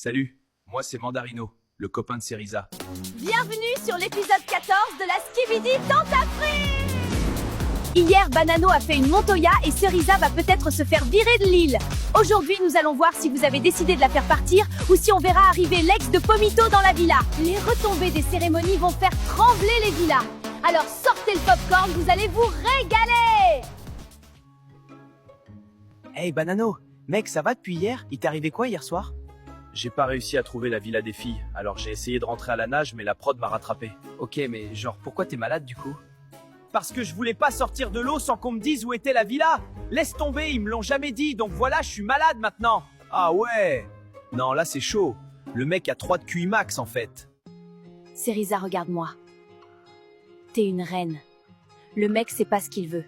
Salut, moi c'est Mandarino, le copain de Cerisa. Bienvenue sur l'épisode 14 de la Skibidi Tentafree. Hier, Banano a fait une Montoya et Cerisa va peut-être se faire virer de l'île. Aujourd'hui, nous allons voir si vous avez décidé de la faire partir ou si on verra arriver l'ex de Pomito dans la villa. Les retombées des cérémonies vont faire trembler les villas. Alors sortez le popcorn, vous allez vous régaler. Hey Banano, mec, ça va depuis hier? Il t'est arrivé quoi hier soir? J'ai pas réussi à trouver la villa des filles, alors j'ai essayé de rentrer à la nage mais la prod m'a rattrapé. Ok, mais genre, pourquoi t'es malade du coup? Parce que je voulais pas sortir de l'eau sans qu'on me dise où était la villa. Laisse tomber, ils me l'ont jamais dit, donc voilà, je suis malade maintenant. Ah ouais. Non, là c'est chaud. Le mec a 3 de QI max en fait. Cerisa, regarde-moi. T'es une reine. Le mec sait pas ce qu'il veut.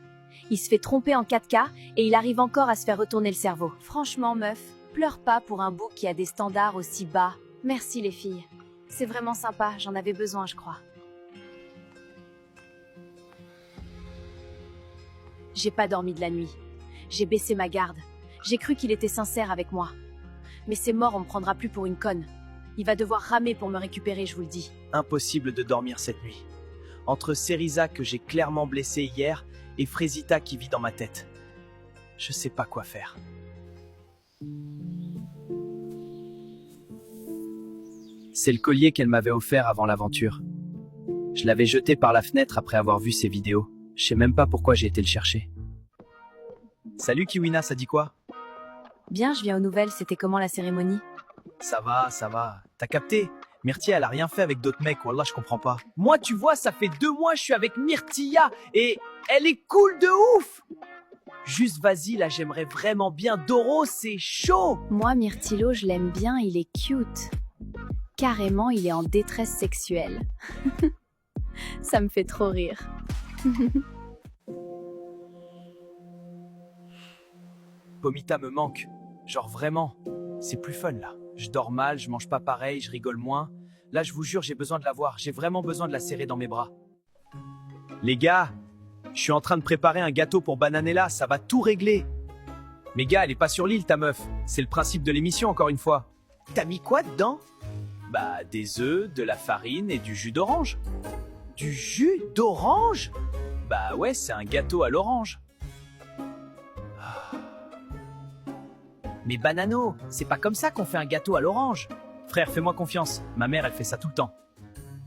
Il se fait tromper en 4K et il arrive encore à se faire retourner le cerveau. Franchement, meuf, pleure pas pour un bouc qui a des standards aussi bas. Merci les filles. C'est vraiment sympa, j'en avais besoin, je crois. J'ai pas dormi de la nuit. J'ai baissé ma garde. J'ai cru qu'il était sincère avec moi. Mais c'est mort, on me prendra plus pour une conne. Il va devoir ramer pour me récupérer, je vous le dis. Impossible de dormir cette nuit. Entre Cerisa que j'ai clairement blessé hier et Frésita qui vit dans ma tête. Je sais pas quoi faire. C'est le collier qu'elle m'avait offert avant l'aventure. Je l'avais jeté par la fenêtre après avoir vu ses vidéos. Je sais même pas pourquoi j'ai été le chercher. Salut Kiwina, ça dit quoi? Bien, je viens aux nouvelles, c'était comment la cérémonie? Ça va. T'as capté? Myrtilla, elle a rien fait avec d'autres mecs, wallah, je comprends pas. Moi, tu vois, ça fait 2 mois, je suis avec Myrtilla et elle est cool de ouf! Juste vas-y, là, j'aimerais vraiment bien. Doro, c'est chaud! Moi, Myrtillo, je l'aime bien, il est cute. Carrément, il est en détresse sexuelle. Ça me fait trop rire. Pomita me manque. Genre vraiment. C'est plus fun, là. Je dors mal, je mange pas pareil, je rigole moins. Là, je vous jure, j'ai besoin de la voir. J'ai vraiment besoin de la serrer dans mes bras. Les gars, je suis en train de préparer un gâteau pour Bananella, ça va tout régler. Mais gars, elle est pas sur l'île, ta meuf. C'est le principe de l'émission, encore une fois. T'as mis quoi dedans? Bah, des œufs, de la farine et du jus d'orange. Du jus d'orange? Bah ouais, c'est un gâteau à l'orange. Mais Banano, c'est pas comme ça qu'on fait un gâteau à l'orange. Frère, fais-moi confiance. Ma mère, elle fait ça tout le temps.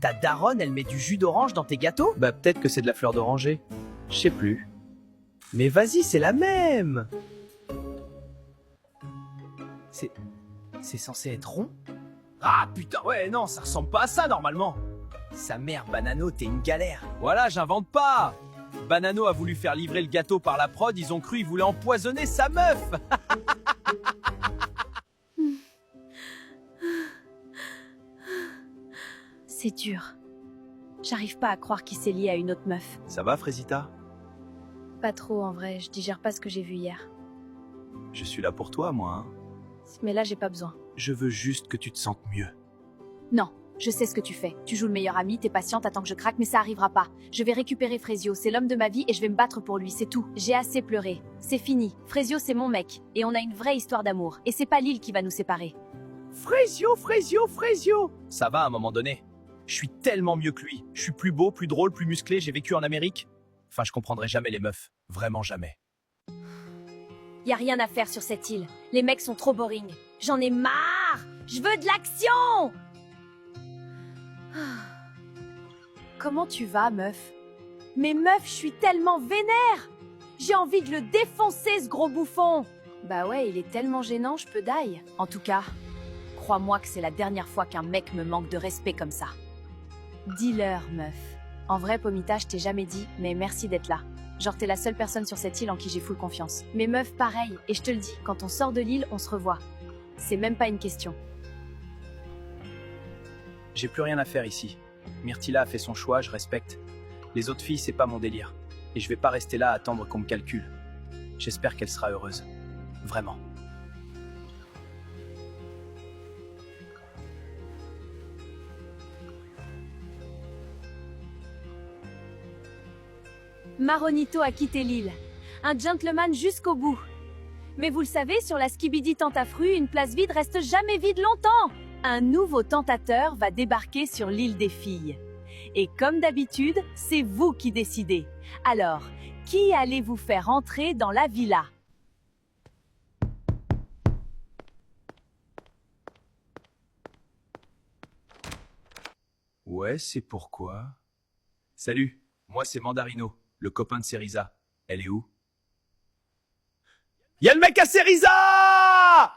Ta daronne, elle met du jus d'orange dans tes gâteaux? Bah peut-être que c'est de la fleur d'oranger. Je sais plus. Mais vas-y, c'est la même. C'est censé être rond? Ah putain, ouais, non, ça ressemble pas à ça normalement. Sa mère, Banano, t'es une galère. Voilà, j'invente pas. Banano a voulu faire livrer le gâteau par la prod, ils ont cru il voulait empoisonner sa meuf. C'est dur. J'arrive pas à croire qu'il s'est lié à une autre meuf. Ça va, Frésita? Pas trop en vrai, je digère pas ce que j'ai vu hier. Je suis là pour toi, moi. Hein. Mais là, j'ai pas besoin. Je veux juste que tu te sentes mieux. Non, je sais ce que tu fais. Tu joues le meilleur ami, t'es patiente, attends que je craque, mais ça arrivera pas. Je vais récupérer Frésio, c'est l'homme de ma vie et je vais me battre pour lui, c'est tout. J'ai assez pleuré. C'est fini. Frésio, c'est mon mec. Et on a une vraie histoire d'amour. Et c'est pas l'île qui va nous séparer. Frésio! Ça va à un moment donné. Je suis tellement mieux que lui. Je suis plus beau, plus drôle, plus musclé, j'ai vécu en Amérique. Enfin, je comprendrai jamais les meufs. Vraiment jamais. Y a rien à faire sur cette île. Les mecs sont trop boring. J'en ai marre. Je veux de l'action. Comment tu vas, meuf? Mais meuf, je suis tellement vénère. J'ai envie de le défoncer, ce gros bouffon. Bah ouais, il est tellement gênant, je peux die. En tout cas, crois-moi que c'est la dernière fois qu'un mec me manque de respect comme ça. Dis-leur, meuf. En vrai, Pomita, je t'ai jamais dit, mais merci d'être là. Genre, t'es la seule personne sur cette île en qui j'ai full confiance. Mais meuf, pareil, et je te le dis, quand on sort de l'île, on se revoit. C'est même pas une question. J'ai plus rien à faire ici. Myrtilla a fait son choix, je respecte. Les autres filles, c'est pas mon délire. Et je vais pas rester là à attendre qu'on me calcule. J'espère qu'elle sera heureuse. Vraiment. Maronito a quitté l'île. Un gentleman jusqu'au bout. Mais vous le savez, sur la Skibidi Tentafru, une place vide reste jamais vide longtemps. Un nouveau tentateur va débarquer sur l'île des filles. Et comme d'habitude, c'est vous qui décidez. Alors, qui allez-vous faire entrer dans la villa? Ouais, c'est pourquoi. Salut, moi c'est Mandarino, le copain de Cerisa. Elle est où? Y'a le mec à Cerisa!